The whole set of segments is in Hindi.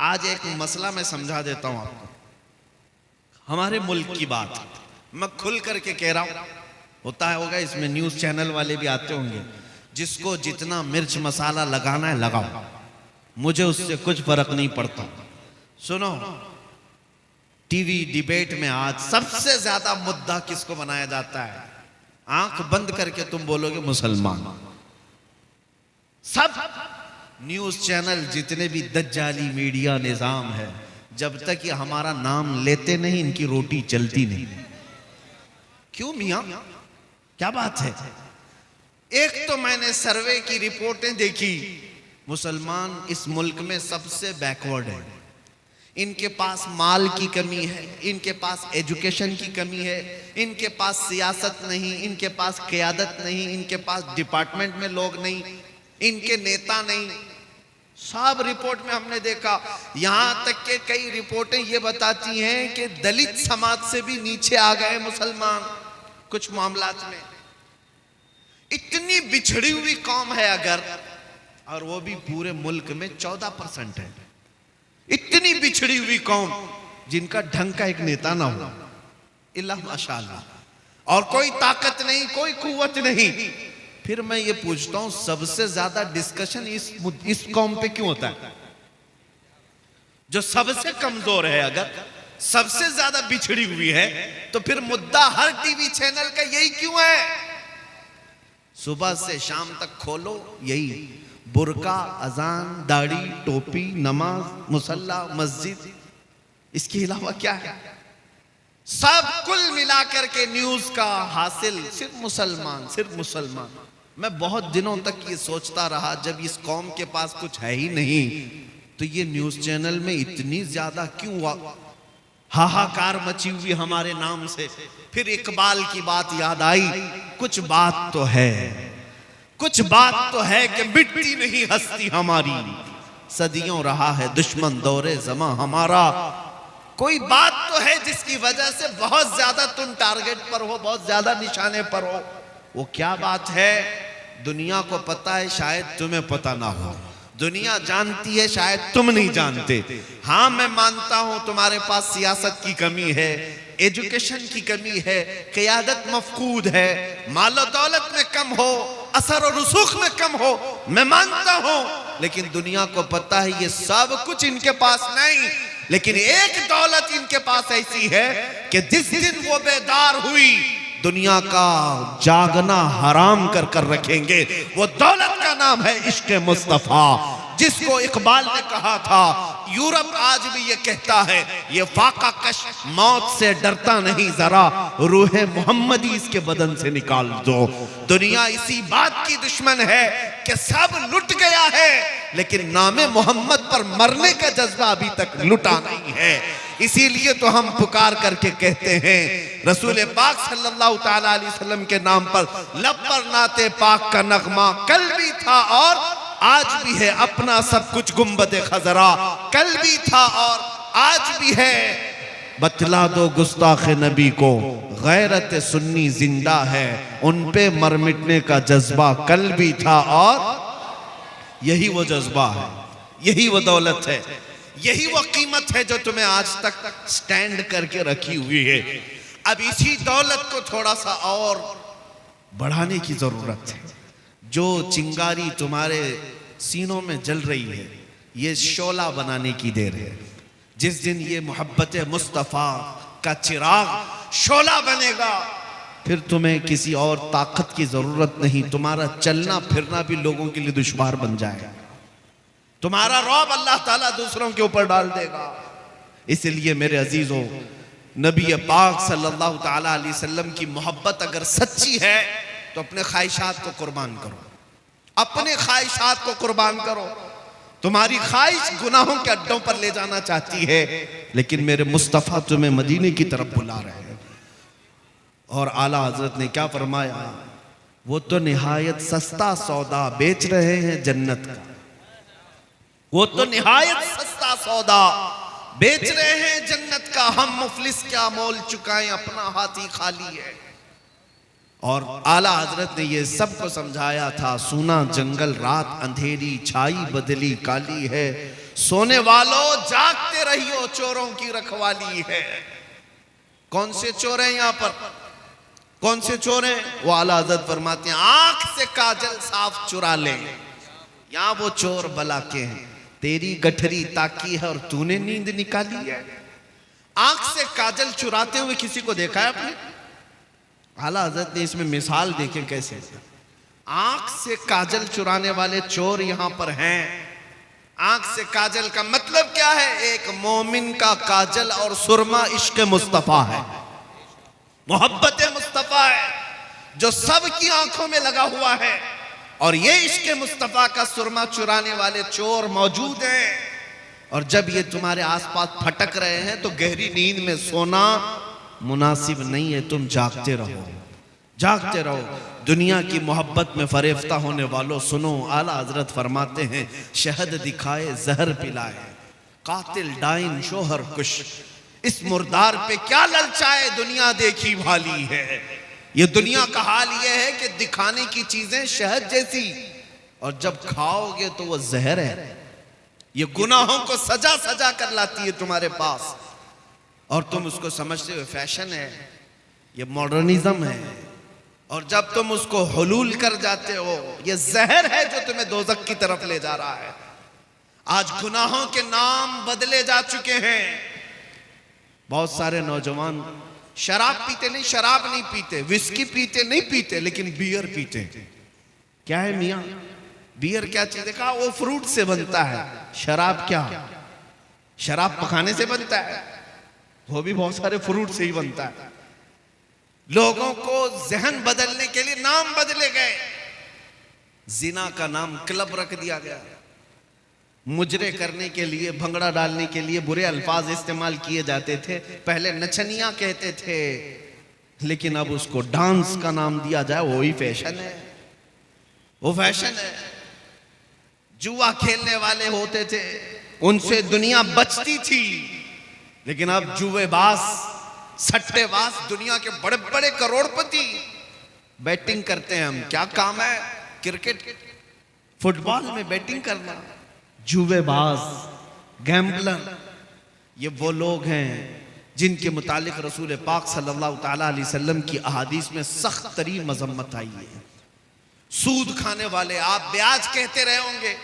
आज एक मसला मैं समझा देता हूं आपको, हमारे मुल्क की बात मैं खुल करके कह रहा हूं। होता है होगा इसमें न्यूज चैनल वाले भी आते होंगे, जिसको जितना मिर्च मसाला लगाना है लगाओ, मुझे उससे कुछ फर्क नहीं पड़ता। सुनो, टीवी डिबेट में आज सबसे ज्यादा मुद्दा किसको बनाया जाता है? आंख बंद करके तुम बोलोगे मुसलमान। सब न्यूज चैनल जितने भी दज्जाली मीडिया निजाम है, जब तक ये हमारा नाम लेते नहीं इनकी रोटी चलती नहीं। क्यों मियां, क्या बात है? एक तो मैंने सर्वे की रिपोर्टें देखी, मुसलमान इस मुल्क में सबसे बैकवर्ड है। इनके पास माल की कमी है, इनके पास एजुकेशन की कमी है, इनके पास सियासत नहीं, इनके पास क़यादत नहीं, इनके पास डिपार्टमेंट में लोग नहीं, इनके नेता नहीं। सब रिपोर्ट में हमने देखा, यहां तक के कई रिपोर्टें ये बताती हैं कि दलित समाज से भी नीचे आ गए मुसलमान कुछ मामलात में। इतनी बिछड़ी हुई कौम है अगर, और वो भी पूरे मुल्क में 14% है। इतनी बिछड़ी हुई कौम जिनका ढंग का एक नेता ना हो, इल्ला माशाअल्लाह, और कोई ताकत नहीं, कोई कुव्वत नहीं। फिर मैं ये पूछता हूं, सबसे ज्यादा डिस्कशन इस कौम पे क्यों होता है? जो सबसे कमजोर है, अगर सबसे ज्यादा बिछड़ी हुई है, तो फिर मुद्दा हर टीवी चैनल का यही क्यों है? सुबह से शाम तक खोलो यही, बुर्का, अजान, दाढ़ी, टोपी, नमाज, मुसल्ला, मस्जिद, इसके अलावा क्या है? सब कुल मिलाकर के न्यूज का हासिल सिर्फ मुसलमान, सिर्फ मुसलमान। मैं बहुत दिनों तक ये सोचता रहा, जब इस कौम के पास कुछ है ही नहीं तो ये न्यूज चैनल में इतनी ज्यादा क्यों हाहाकार मची हुई हमारे नाम से। फिर इकबाल की बात याद आई, कुछ बात तो है, कुछ बात तो है कि मिटती नहीं हस्ती हमारी, सदियों रहा है दुश्मन दौरे ज़मां हमारा। कोई बात तो है जिसकी वजह से बहुत ज्यादा तुम टारगेट पर हो, बहुत ज्यादा निशाने पर हो। वो क्या बात है? दुनिया को पता है, शायद तुम्हें पता ना हो। दुनिया जानती है, शायद तुम नहीं जानते। हाँ, मैं मानता हूं तुम्हारे पास सियासत की कमी है, एजुकेशन की कमी है, क़यादत मफकूद है, मालो दौलत में कम हो, असर और रुसूख में कम हो, मैं मानता हूं। लेकिन दुनिया को पता है ये सब कुछ इनके पास नहीं। लेकिन एक दौलत इनके पास ऐसी है कि जिस दिन वो बेदार हुई, दुनिया का जागना हराम कर कर रखेंगे। वो दौलत का नाम है इश्क मुस्तफा, जिसको इकबाल ने कहा था। यूरोप आज भी ये कहता है, ये फाका कश मौत से डरता नहीं, जरा रूह मोहम्मदी इसके बदन से निकाल दो। दुनिया इसी बात की दुश्मन है कि सब लुट गया है, लेकिन नामे मोहम्मद पर मरने का जज्बा अभी तक लुटा नहीं है। इसीलिए तो हम पुकार करके कहते हैं, रसूल पाक सल्लल्लाहु ताला अलैहि वसल्लम के नाम पर लब पर नाते पाक का नगमा कल भी था और आज भी है, अपना सब कुछ गुंबदे खजरा कल भी था और आज भी है। बतला दो गुस्ताख नबी को, गैरत सुन्नी जिंदा है, उन पे मर मिटने का जज्बा कल भी था और यही वो जज्बा है, यही वो दौलत है, यही वो कीमत है जो तुम्हें आज तक स्टैंड करके रखी हुई है। अब इसी दौलत को थोड़ा सा और बढ़ाने की जरूरत है। जो चिंगारी तुम्हारे सीनों में जल रही है, ये शोला बनाने की देर है। जिस दिन ये मोहब्बत मुस्तफ़ा का चिराग शोला बनेगा, फिर तुम्हें किसी और ताकत की जरूरत नहीं। तुम्हारा चलना फिरना भी लोगों के लिए दुश्वार बन जाएगा, तुम्हारा रौब अल्लाह ताला दूसरों के ऊपर डाल देगा। इसलिए मेरे अजीजों, नबी पाक सल्लल्लाहु ताला अलैहि वसल्लम की मोहब्बत अगर सच्ची है तो अपने ख्वाहिशात को कुर्बान करो, अपने ख्वाहिशात को कुर्बान करो। तुम्हारी ख्वाहिश गुनाहों के अड्डों पर ले जाना चाहती है, लेकिन मेरे मुस्तफ़ा तुम्हें मदीने की तरफ बुला रहे हैं। और आला हजरत ने क्या फरमाया? वो तो निहायत सस्ता सौदा बेच रहे हैं जन्नत का, वो तो निहायत सस्ता सौदा बेच रहे हैं जन्नत का। हम मुफलिस क्या मोल चुकाएं, अपना हाथ ही खाली है। और आला हजरत ने ये सबको समझाया था, सुना जंगल रात अंधेरी छाई बदली काली है, सोने वालों जागते रहियो चोरों की रखवाली है। कौन से चोर हैं यहां पर, कौन से चोर हैं? वो आला हजरत फरमाते हैं आंख से काजल साफ चुरा ले, यहां वो चोर बला के हैं। तेरी गठरी ताकी है और तूने नींद निकाली है। आंख से काजल चुराते हुए किसी को देखा है आपने? आला हजरत ने इसमें मिसाल देखे कैसे। आंख से काजल चुराने वाले चोर यहां पर हैं। आंख से काजल का मतलब क्या है? एक मोमिन का काजल और सुरमा इश्क मुस्तफा है, मोहब्बत मुस्तफा है, जो सबकी आंखों में लगा हुआ है। और ये इश्क मुस्तफा का सुरमा चुराने वाले चोर मौजूद हैं। और जब ये तुम्हारे आसपास फटक रहे हैं तो गहरी नींद में सोना मुनासिब नहीं है। तुम जागते रहो, जागते रहो। दुनिया की मोहब्बत में फरेफ्ता होने वालों सुनो, आला हजरत फरमाते हैं शहद दिखाए जहर पिलाए, कातिल डाइन शोहर कुश, इस मुर्दार पे क्या ललचाए दुनिया देखी भाली है। ये दुनिया का हाल ये है कि दिखाने की चीजें शहद जैसी, और जब खाओगे तो वो जहर है। ये गुनाहों को सजा सजा कर लाती है तुम्हारे पास, और तुम उसको समझते हो फैशन है, ये मॉडर्निज्म है। और जब तुम उसको हुलूल कर जाते हो, ये जहर है जो तुम्हें दोज़ख की तरफ ले जा रहा है। आज गुनाहों के नाम बदले जा चुके हैं। बहुत सारे नौजवान शराब पीते नहीं, शराब नहीं पीते, विस्की पीते नहीं पीते, लेकिन बियर पीते। क्या है मियाँ, बियर क्या चीज? देखा, वो फ्रूट से बनता है। शराब क्या? शराब पकाने से बनता है, वो भी बहुत सारे फ्रूट से ही बनता है। लोगों को जहन बदलने के लिए नाम बदले गए। जिना का नाम क्लब रख दिया गया, मुजरे करने के लिए, भंगड़ा डालने के लिए बुरे अल्फाज इस्तेमाल किए जाते थे। पहले नचनिया कहते थे, लेकिन अब उसको डांस का नाम दिया जाए, वही फैशन है, वो फैशन है। जुआ खेलने वाले होते थे, उनसे दुनिया बचती थी, लेकिन अब जुएबाज, सट्टेबाज, दुनिया के बड़े बड़े करोड़पति बैटिंग करते हैं। हम क्या काम है? क्रिकेट, फुटबॉल में बैटिंग करना। जुएबाज, गैम्बलर, ये वो लोग हैं जिनके मुतालिक रसूल पाक सल्लल्लाहु ताला अलैहि वसल्लम की अहादीस में सख्त तरीन मजम्मत आई है। सूद खाने वाले, आप ब्याज कहते रहे होंगे,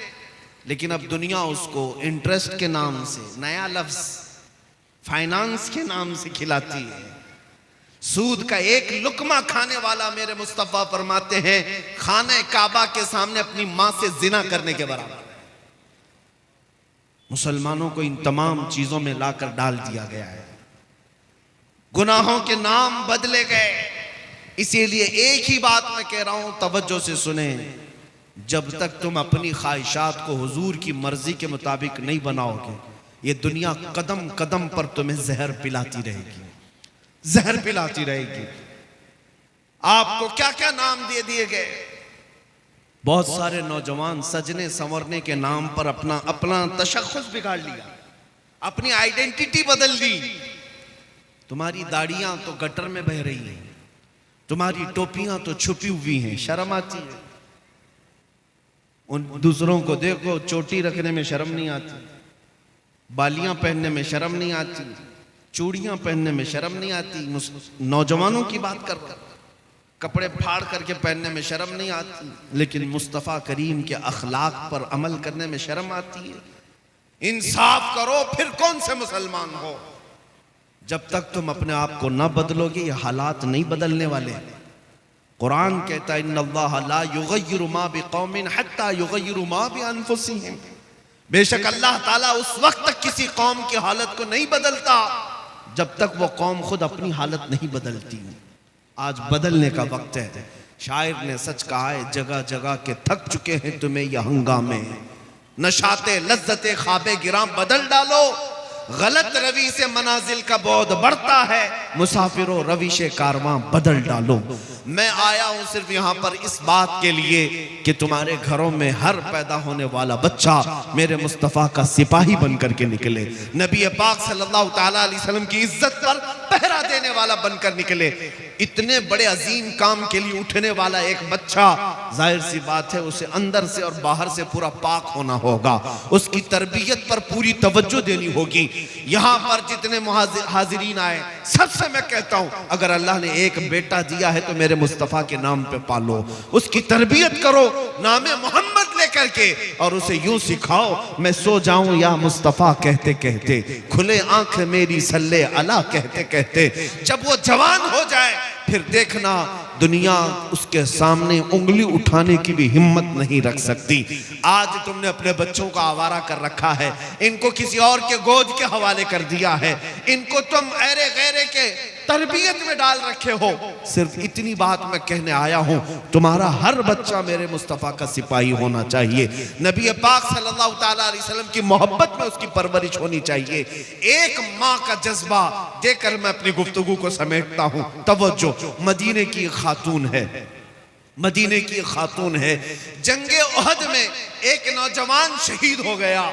लेकिन अब दुनिया उसको इंटरेस्ट के नाम से, नया लफ्ज फाइनेंस के नाम से खिलाती है। सूद का एक लुकमा खाने वाला, मेरे मुस्तफा फरमाते हैं, खाने काबा के सामने अपनी मां से जिना करने के बराबर। मुसलमानों को इन तमाम चीजों में लाकर डाल दिया गया है। गुनाहों के नाम बदले गए। इसीलिए एक ही बात मैं कह रहा हूं, तवज्जो से सुने, जब तक तुम अपनी ख्वाहिशात को हुजूर की मर्जी के मुताबिक नहीं बनाओगे, ये दुनिया कदम कदम पर तुम्हें जहर पिलाती रहेगी, जहर पिलाती रहेगी। आपको क्या क्या नाम दे दिए गए। बहुत सारे नौजवान सजने संवरने के नाम पर अपना अपना तशख्खुस बिगाड़ लिया, अपनी आइडेंटिटी बदल ली। तुम्हारी दाढ़ियां तो गटर में बह रही हैं, तुम्हारी टोपियां तो छुपी हुई हैं, शर्म आती है। उन दूसरों को देखो, चोटी रखने में शर्म नहीं आती, बालियां पहनने में शर्म नहीं आती, चूड़ियां पहनने में शर्म नहीं आती। नौजवानों की बात कर, कपड़े फाड़ करके पहनने में शर्म नहीं आती, लेकिन मुस्तफ़ा करीम के अखलाक पर अमल करने में शर्म आती है। इंसाफ करो, फिर कौन से मुसलमान हो। जब तक तुम अपने आप को न बदलोगे, ये हालात नहीं बदलने वाले। कुरान कहता है, इन्नल्लाह ला युगय्यिरु मा बिकौमिन हत्ता युगय्यिरु मा बिअनफुसिहिम। बेशक अल्लाह ताला उस वक्त तक किसी कौम की हालत को नहीं बदलता जब तक वो कौम खुद अपनी हालत नहीं बदलती। आज बदलने का वक्त है। शायर ने सच कहा है, जगह जगह के थक चुके हैं तुम्हें यह हंगामे, नशाते लज्जते ख्वाबे गिरां बदल डालो। गलत रवि से मनाजिल का बहुत बढ़ता है, मुसाफिरों रविशे कारवां बदल डालो। मैं आया हूं सिर्फ यहां पर इस बात के लिए कि तुम्हारे घरों में हर पैदा होने वाला बच्चा मेरे मुस्तफ़ा का सिपाही बनकर के निकले, नबी पाक सल्लल्लाहु तआला अलैहि वसल्लम की इज्जत पर पहरा देने वाला बनकर निकले। इतने बड़े अजीम काम के लिए उठने वाला एक बच्चा, जाहिर सी बात है उसे अंदर से और बाहर से पूरा पाक होना होगा, उसकी तरबियत पर पूरी तवज्जो देनी होगी। यहाँ पर जितने हाजिरीन आए सबसे मैं कहता हूँ, अगर अल्लाह ने एक बेटा दिया है तो मेरे मुस्तफ़ा के नाम पे पालो, उसकी तरबियत करो नामे मोहम्मद लेकर के, और उसे यूं सिखाओ मैं सो जाऊं या मुस्तफ़ा कहते कहते, खुले आंख मेरी सल्ले अला कहते कहते। जब वो जवान हो जाए फिर देखना दुनिया उसके सामने उंगली उठाने की भी हिम्मत नहीं रख सकती। आज तुमने अपने बच्चों को आवारा कर रखा है, इनको किसी और के गोद के हवाले कर दिया है, इनको तुम ऐरे गैरे के तरबियत में डाल रखे हो। सिर्फ इतनी बात मैं कहने आया हूं, तुम्हारा हर बच्चा मेरे मुस्तफ़ा का सिपाही होना चाहिए, नबी पाक सल्लल्लाहु तआला अलैहि वसल्लम की मोहब्बत में उसकी परवरिश होनी चाहिए। एक माँ का जज्बा देकर मैं अपनी गुफ्तगू को समेटता हूं। तवज्जो, मदीने की खातून है, मदीने की खातून है। जंगे उहद में एक नौजवान शहीद हो गया,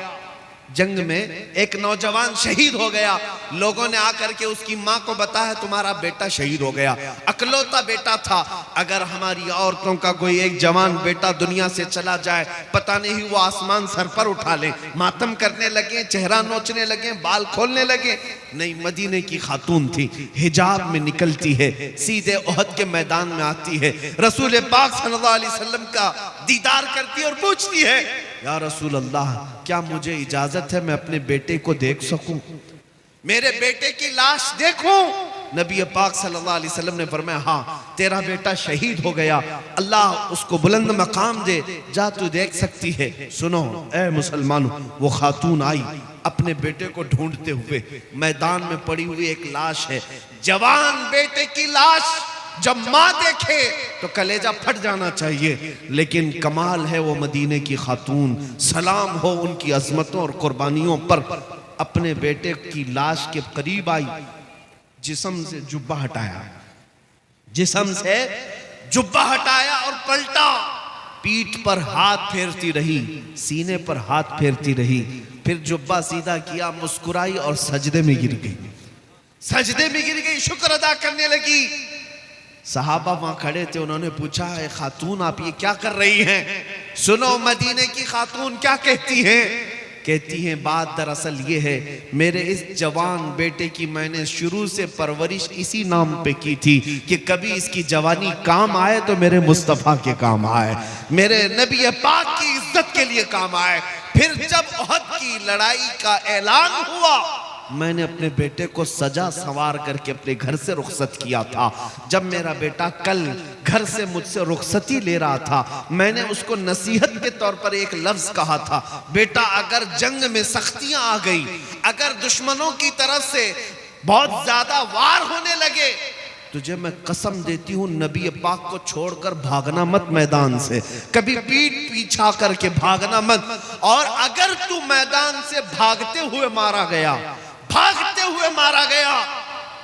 जंग में एक नौजवान शहीद हो गया। लोगों ने आकर के उसकी माँ को बताया तुम्हारा बेटा शहीद हो गया, अकलौता बेटा था। अगर हमारी औरतों का कोई एक जवान बेटा दुनिया से चला जाए, पता नहीं वो आसमान सर पर उठा ले, मातम करने लगे, चेहरा नोचने लगे, बाल खोलने लगे। नहीं, मदीने की खातून थी, हिजाब में निकलती है, सीधे उहद के मैदान में आती है, रसूल पाक सल्लल्लाहु अलैहि वसल्लम का दीदार करती है और पूछती है या रसूल अल्लाह, क्या मुझे इजाजत है मैं अपने बेटे को देख सकूं, मेरे बेटे की लाश देखूं? नबी पाक सल्लल्लाहु अलैहि वसल्लम ने फरमाया हाँ, तेरा बेटा शहीद हो गया, अल्लाह उसको बुलंद मकाम दे, जा तू देख सकती है। सुनो ए मुसलमानों, वो खातून आई अपने बेटे को ढूंढते हुए, मैदान में पड़ी हुई एक लाश है, जवान बेटे की लाश। जब माँ देखे तो कलेजा फट जाना चाहिए, लेकिन कमाल है वो मदीने की खातून, सलाम हो उनकी अजमतों और कुर्बानियों पर, अपने बेटे की लाश के करीब आई, जिस्म से जुब्बा हटाया, जिस्म से जुब्बा हटाया और पलटा, पीठ पर हाथ फेरती रही, सीने पर हाथ फेरती रही, फिर जुब्बा सीधा किया, मुस्कुराई और सजदे में गिर गई, सजदे में गिर गई, शुक्र अदा करने लगी। सहाबा वहां खड़े थे, उन्होंने पूछा है खातून आप ये क्या कर रही हैं? सुनो मदीने की खातून क्या कहती हैं। कहती हैं बात दरअसल ये है, मेरे इस जवान बेटे की मैंने शुरू से परवरिश इसी नाम पे की थी कि कभी इसकी जवानी काम आए तो मेरे मुस्तफ़ा के काम आए, मेरे नबी पाक की इज्जत के लिए काम आए। फिर जब उहद की लड़ाई का ऐलान हुआ, मैंने अपने बेटे को सजा सवार करके अपने घर से रुखसत किया था। जब मेरा बेटा कल घर से मुझसे रुखसती ले रहा था, मैंने उसको नसीहत के तौर पर एक लफ्ज कहा था, बेटा अगर जंग में सख्तियां आ गई, अगर दुश्मनों की तरफ से बहुत ज्यादा वार होने लगे, तुझे मैं कसम देती हूँ नबी पाक को छोड़कर भागना मत मैदान से, कभी पीठ पीछा करके भागना मत, और अगर तू मैदान से भागते हुए मारा गया, भागते हुए मारा गया,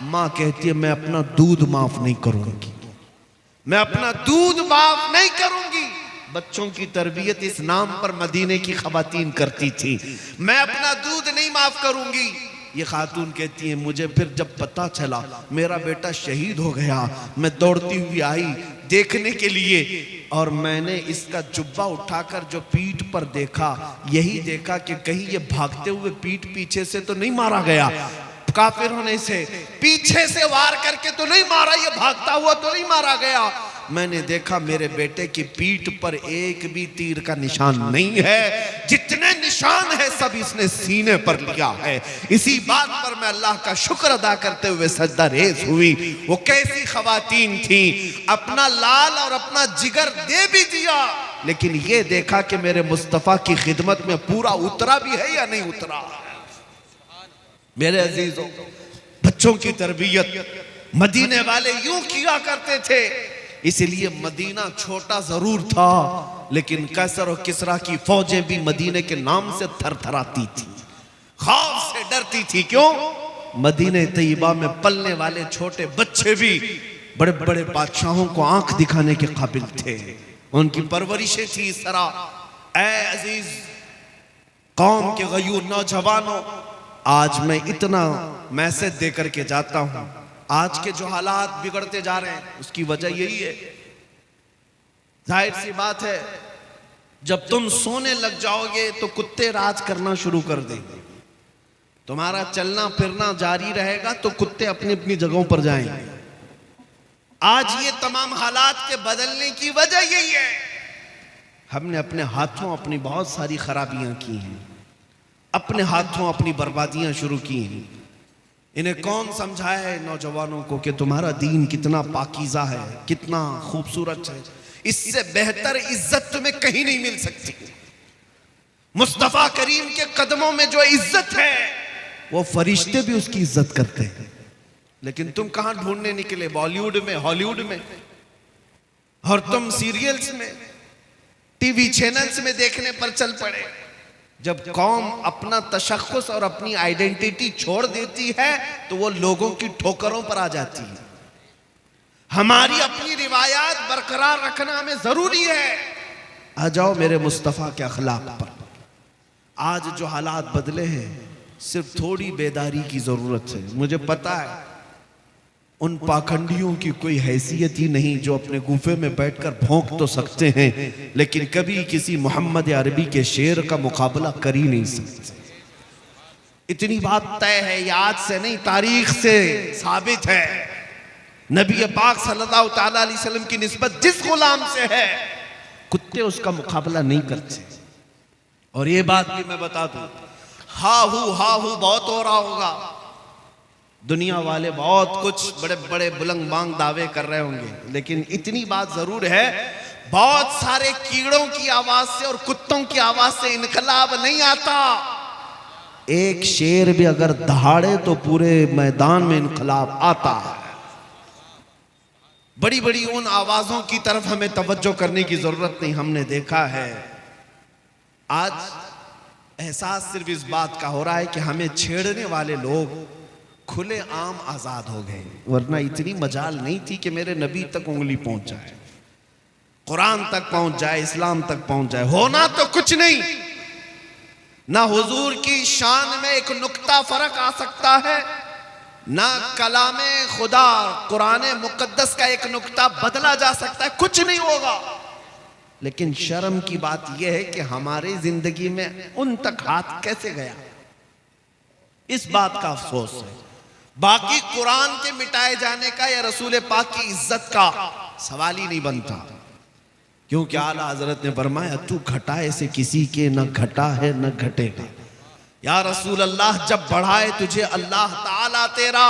मां कहती है मैं अपना दूध माफ नहीं करूंगी, मैं अपना दूध माफ नहीं करूंगी। बच्चों की तरबियत इस नाम पर मदीने की खवातीन करती थी, मैं अपना दूध नहीं माफ करूंगी। ये खातून कहती है मुझे फिर जब पता चला मेरा बेटा शहीद हो गया, मैं दौड़ती हुई आई देखने के लिए, और मैंने इसका जुब्बा उठाकर जो पीठ पर देखा, यही देखा कि कहीं ये भागते हुए पीठ पीछे से तो नहीं मारा गया, काफिर होने से पीछे से वार करके तो नहीं मारा, ये भागता हुआ तो नहीं मारा गया। मैंने देखा मेरे बेटे की पीठ पर एक भी तीर का निशान नहीं है, जितने निशान है सब इसने सीने पर लिया है। इसी बात पर मैं अल्लाह का शुक्र अदा करते हुए सजदा रेज़ हुई। वो कैसी खवातीन थी, अपना लाल और अपना जिगर दे भी दिया, लेकिन ये देखा कि मेरे मुस्तफ़ा की खिदमत में पूरा उतरा भी है या नहीं उतरा। मेरे अजीजों, बच्चों की तरबियत मदीने वाले यूं किया करते थे, इसलिए मदीना छोटा जरूर था, लेकिन कैसर और किसरा की फौजें भी मदीने के नाम से थरथराती थी, खौफ से डरती थी। क्यों? मदीने तैयबा में पलने वाले छोटे बच्चे भी बड़े बड़े बादशाहों को आंख दिखाने के काबिल थे, उनकी परवरिशें थी इस तरह। ऐ अजीज कौम के गयूर नौजवानों, आज मैं इतना मैसेज दे करके जाता हूं, आज के जो हालात बिगड़ते जा रहे हैं उसकी वजह यही है। जाहिर सी बात है, जब तुम सोने लग जाओगे तो कुत्ते राज करना शुरू कर देंगे। तुम्हारा चलना फिरना जारी रहेगा तो कुत्ते अपनी अपनी जगहों पर जाएंगे। आज ये तमाम हालात के बदलने की वजह यही है, हमने अपने हाथों अपनी बहुत सारी खराबियां की हैं, अपने हाथों अपनी बर्बादियां शुरू की हैं। इन्हें कौन समझाए नौजवानों को कि तुम्हारा दीन कितना पाकीज़ा है, कितना खूबसूरत है, इससे बेहतर इज्जत तुम्हें कहीं नहीं मिल सकती। मुस्तफा करीम के कदमों में जो इज्जत है वो फरिश्ते भी उसकी इज्जत करते हैं। लेकिन तुम कहां ढूंढने निकले? बॉलीवुड में, हॉलीवुड में, और तुम सीरियल्स में, टीवी चैनल्स में देखने पर चल पड़े। जब कौम अपना तशख्खुस और अपनी आइडेंटिटी छोड़ देती है तो वो लोगों की ठोकरों पर आ जाती है। हमारी अपनी रिवायात बरकरार रखना हमें जरूरी है। आ जाओ मेरे मुस्तफ़ा के अखलाक पर। आज जो हालात बदले हैं, सिर्फ थोड़ी बेदारी की जरूरत है। मुझे पता है उन पाखंडियों की कोई हैसियत ही नहीं जो अपने गुफे में बैठकर भौंक तो सकते हैं, लेकिन कभी किसी मोहम्मद अरबी के शेर का मुकाबला कर ही नहीं सकते। इतनी बात तय है, ये आज से नहीं तारीख से साबित है। नबी पाक सल्लल्लाहु ताला अलैहि वसल्लम की निस्बत जिस गुलाम से है, कुत्ते उसका मुकाबला नहीं करते। और ये बात भी मैं बता दूं, हा हू बहुत हो रहा होगा, दुनिया वाले बहुत कुछ बड़े बड़े बुलंद बांग दावे कर रहे होंगे, लेकिन इतनी बात जरूर है, बहुत सारे कीड़ों की आवाज से और कुत्तों की आवाज से इनकलाब नहीं आता। एक शेर भी अगर दहाड़े तो पूरे मैदान में इनकलाब आता है। बड़ी बड़ी उन आवाजों की तरफ हमें तवज्जो करने की जरूरत नहीं। हमने देखा है आज एहसास सिर्फ इस बात का हो रहा है कि हमें छेड़ने वाले लोग खुले आम आजाद हो गए, वरना इतनी मजाल नहीं थी कि मेरे नबी तक उंगली पहुंच जाए, कुरान तक पहुंच जाए, इस्लाम तक पहुंच जाए। होना तो कुछ नहीं, ना हुजूर की शान में एक नुक्ता फर्क आ सकता है, ना कलामे खुदा कुरान मुकद्दस का एक नुक्ता बदला जा सकता है, कुछ नहीं होगा। लेकिन शर्म की बात यह है कि हमारी जिंदगी में उन तक हाथ कैसे गया, इस बात का अफसोस है। बाकी कुरान के मिटाए जाने का या रसूल पाक की इज्जत का सवाल ही नहीं बनता, क्योंकि आला हजरत ने फरमाया तू घटाए से किसी के न घटा है न घटेगा। या रसूल अल्लाह, जब बढ़ाए तुझे अल्लाह ताला तेरा,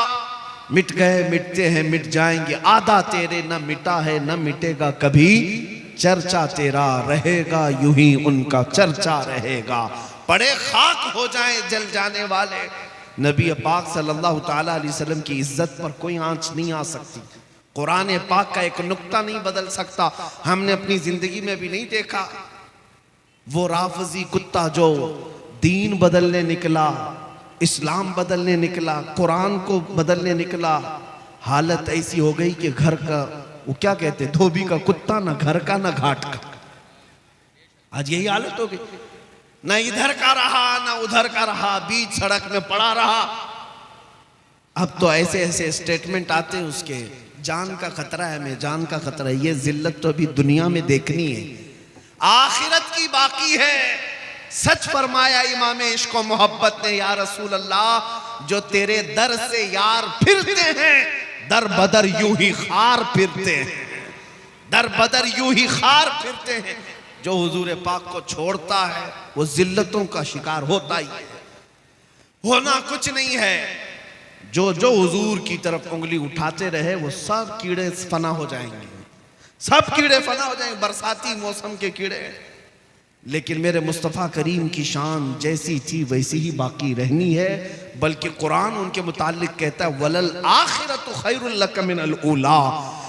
मिट गए मिटते हैं मिट जाएंगे, आधा तेरे न मिटा है न मिटेगा कभी, चर्चा तेरा रहेगा यूं ही उनका चर्चा रहेगा। पड़े खाक हो जाए जल जाने वाले, नबी पाक सल्लल्लाहु ताला अलैहि वसल्लम की इज्जत पर कोई आंच नहीं आ सकती, कुरान पाक का एक नुक्ता नहीं बदल सकता। हमने अपनी जिंदगी में भी नहीं देखा वो राफजी कुत्ता जो दीन बदलने निकला, इस्लाम बदलने निकला, कुरान को बदलने निकला। हालत ऐसी हो गई कि घर का, वो क्या कहते, धोबी का कुत्ता, ना घर का ना घाट का। आज यही हालत हो गई, ना इधर का रहा ना उधर का रहा, बीच सड़क में पड़ा रहा। अब तो ऐसे ऐसे स्टेटमेंट आते हैं उसके, जान का खतरा है, मैं जान का खतरा है। ये जिल्लत तो अभी दुनिया में देखनी है, आखिरत की बाकी है। सच फरमाया इमाम इश्क व मोहब्बत ने, या रसूल अल्लाह, जो तेरे दर से यार फिरते हैं दर बदर यूं ही खार फिरते हैं, दर बदर यूं ही खार फिरते हैं। जो हुजूर पाक को छोड़ता है वो जिल्लतों का शिकार होता ही है। होना कुछ नहीं है, जो जो हुजूर की तरफ उंगली उठाते रहे वो सब कीड़े फना हो जाएंगे, सब कीड़े फना हो जाएंगे, बरसाती मौसम के कीड़े। लेकिन मेरे मुस्तफ़ा करीम की शान जैसी थी वैसी ही बाकी रहनी है, बल्कि कुरान उनके मुतालिक कहता है वलल आखिरतु खैरुल लक मिनल ऊला।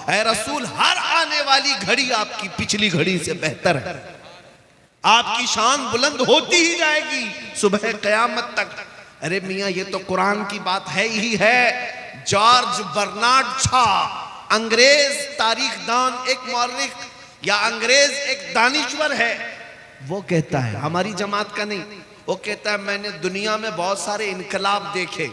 ऐ रसूल, हर आने वाली घड़ी आपकी पिछली घड़ी से बेहतर है, आपकी शान बुलंद होती ही जाएगी सुबह क़यामत तक। अरे मियाँ, ये तो कुरान की बात है ही है। जॉर्ज बर्नार्ड शॉ अंग्रेज तारीखदान, एक मौर्रिख या अंग्रेज एक दानिश्वर है, वो कहता है, हमारी जमात का नहीं, वो कहता है मैंने दुनिया में बहुत सारे इनकलाब देखे,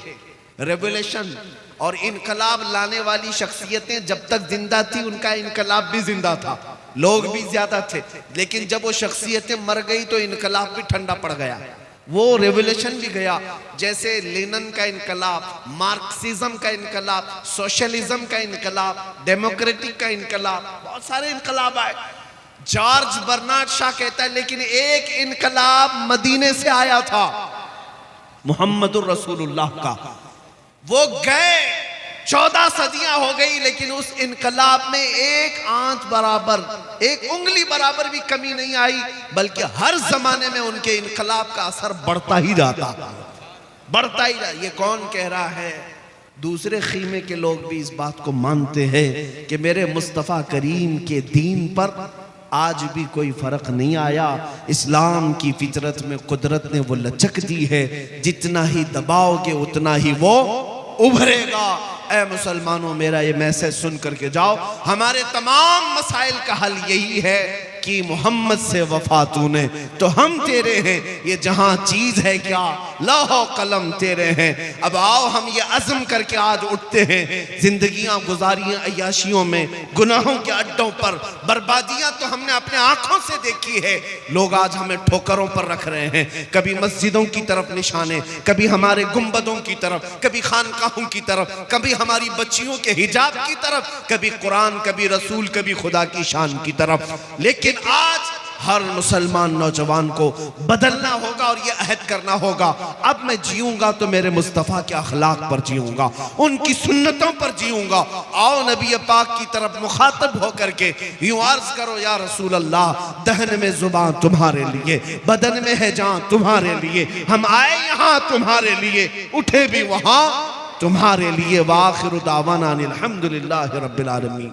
रेवोल्यूशन और इनकलाब लाने वाली शख्सियतें जब तक जिंदा थी उनका इनकलाब भी जिंदा था, लोग भी ज्यादा थे, लेकिन जब वो शख्सियतें मर गई तो इनकलाब भी ठंडा पड़ गया, वो रेवोल्यूशन भी गया। जैसे लेनिन का इनकलाब, मार्क्सिज्म का इनकलाब, सोशलिज्म का इनकलाब, डेमोक्रेटिक का इनकलाब, बहुत सारे इनकलाब आए। जॉर्ज बर्नार्ड शॉ कहता है लेकिन एक इनकलाब मदीने से आया था, मुहम्मदुर रसूलुल्लाह का, वो गए 14 सदियां हो गई, लेकिन उस इनकलाब में एक आंच बराबर, एक उंगली बराबर भी कमी नहीं आई, बल्कि हर जमाने में उनके इनकलाब का असर बढ़ता ही जाता, बढ़ता ही जाता। ये कौन कह रहा है? दूसरे खीमे के लोग भी इस बात को मानते हैं कि मेरे मुस्तफ़ा करीम के दीन पर आज भी कोई फर्क नहीं आया। इस्लाम की फितरत में कुदरत ने वो लचक दी है, जितना ही दबाओगे उतना ही वो उभरेगा। ऐ मुसलमानों, मेरा ये मैसेज सुन करके जाओ, हमारे तमाम मसाइल का हल यही है कि मोहम्मद से वफा तूने तो हम तेरे हैं, ये जहां चीज है क्या लौह कलम तेरे हैं। अब आओ हम ये अज़्म करके आज उठते हैं, जिंदगियां गुजारी अय्याशियों में, गुनाहों के अड्डों पर, बर्बादियां तो हमने अपने आंखों से देखी है, लोग आज हमें ठोकरों पर रख रहे हैं, कभी मस्जिदों की तरफ निशाने, कभी हमारे गुंबदों की तरफ, कभी खानकाहों की तरफ, कभी हमारी बच्चियों के हिजाब की तरफ, कभी कुरान, कभी रसूल, कभी खुदा की शान की तरफ। लेकिन आज हर मुसलमान नौजवान को बदलना होगा और ये अहद करना होगा, अब मैं जीऊंगा तो मेरे मुस्तफ़ा के अखलाक पर जीऊंगा, उनकी सुन्नतों पर जीऊंगा। आओ नबी पाक की तरफ मुखातब होकर के यूं अर्ज करो, या रसूल अल्लाह, दहन में जुबान तुम्हारे लिए, बदन में है जान तुम्हारे लिए, हम आए यहाँ तुम्हारे लिए, उठे भी वहां तुम्हारे लिए। वाखिरु दावाना अनिल हम्दुलिल्लाहि रब्बिल आलमीन।